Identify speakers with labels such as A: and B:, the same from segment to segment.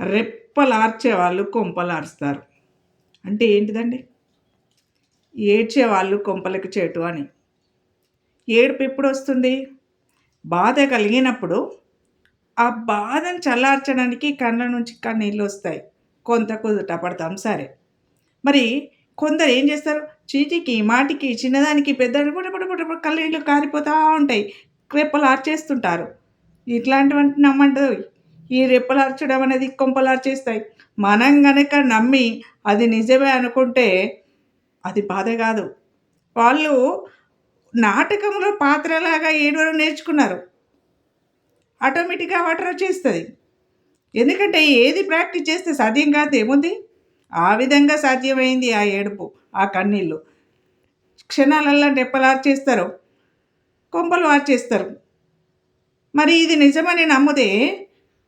A: రెప్పలార్చేవాళ్ళు కొంపలారుస్తారు. అంటే ఏంటిదండి? ఏడ్చేవాళ్ళు కొంపలకి చేటు అని. ఏడుపు ఎప్పుడొస్తుంది? బాధ కలిగినప్పుడు ఆ బాధను చల్లార్చడానికి కళ్ళ నుంచి కన్నీళ్ళొస్తాయి. కొంత కుదుట పడతాం సరే. మరి కొందరు ఏం చేస్తారు? చీటికి, మాటికి, చిన్నదానికి, పెద్దదానికి పుట పుట పుట పుట కన్నీళ్ళు కారిపోతా ఉంటాయి. రెప్పలార్చేస్తుంటారు. ఇట్లాంటివంటి నమ్మండోయ్. ఈ రెప్పలార్చడం అనేది కొంపలార్చేస్తాయి. మనం గనక నమ్మి అది నిజమే అనుకుంటే అది బాధ గాదు. వాళ్ళు నాటకంలో పాత్రలాగా ఏడవడం నేర్చుకున్నారు. ఆటోమేటిక్‌గా వాటరొచ్చేస్తది. ఎందుకంటే ఏది ప్రాక్టీస్ చేస్తే సాధ్యం కానిదేముంది? ఆ విధంగా సాధ్యమైంది ఆ ఏడుపు, ఆ కన్నీళ్ళు. క్షణాలల్ల రెప్పలార్చేస్తారు. కొంపలు వార్చేస్తారు. మరి ఇది నిజమని నమ్మితే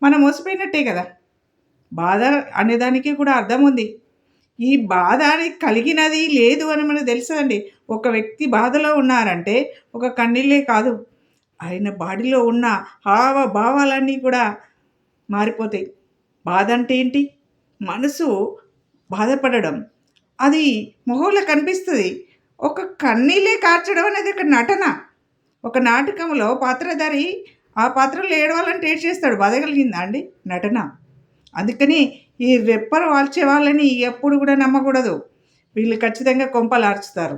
A: మనం మోసపోయినట్టే గదా! బాధ అనేదానికి కూడా అర్థం ఉంది. ఈ బాధ అని కలిగినది లేదు అని మనకు తెలుస్తదండి. ఒక వ్యక్తి బాధలో ఉన్నారంటే ఒక కన్నీళ్ళే కాదు. ఆయన బాడీలో ఉన్న హావభావాలన్నీ కూడా మారిపోతాయి. బాధ అంటే ఏంటి? మనసు బాధపడడం. అది మొహంలో కనిపిస్తది. ఒక కన్నీళ్ళే కార్చడం అనేది ఒక నటన. ఒక నాటకంలో పాత్రధారి ఆ పాత్రలో ఏడవాలంటే ఏడ్చేస్తాడు. బాధ కలిగిందా అండి? నటన. అందుకని ఈ రెప్పలు వాల్చే వాళ్ళని ఎప్పుడు కూడా నమ్మకూడదు. వీళ్ళు ఖచ్చితంగా కొంపలార్చుతారు.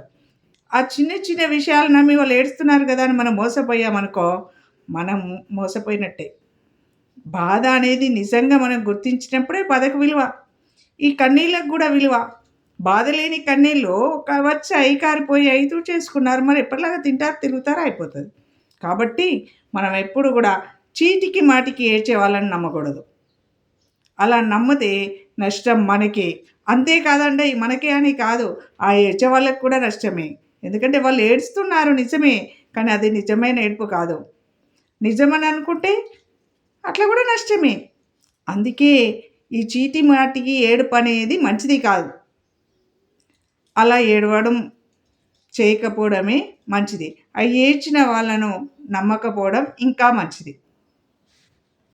A: ఆ చిన్న చిన్న విషయాలు నమ్మి వాళ్ళు ఏడుస్తున్నారు గదా అని మనం మోసపోయామనుకో, మనం మోసపోయినట్టే. బాధ అనేది నిజంగా మనం గుర్తించినప్పుడే బాధకు విలువ. ఈ కన్నీళ్ళకి గూడా విలువ. బాధ లేని కన్నీళ్ళు వచ్చాయి, కారిపోయాయి, తుడిచేసుకున్నారు. మరి ఎప్పటిలాగా తింటారు, తిరుగుతారు, అయిపోతది. కాబట్టి మనం ఎప్పుడు గూడా చీటికి మాటికి ఏడ్చే వాళ్ళని నమ్మకూడదు. అలా నమ్మితే నష్టం మనకే. అంతే కాదండోయ్! మనకే అని కాదు. ఆ ఏడ్చే వాళ్ళకి కూడా నష్టమే. ఎందుకంటే వాళ్ళు ఏడుస్తున్నారు నిజమే. కానీ అది నిజమైన ఏడుపు కాదు. నిజమని అనుకుంటే అట్లా కూడా నష్టమే. అందుకే ఈ చీటి మాటికి ఏడుపనేది మంచిది కాదు. అలా ఏడవడం చేయకపోవడమే మంచిది. ఆ ఏడ్చిన వాళ్ళను నమ్మకపోవడం ఇంకా మంచిది.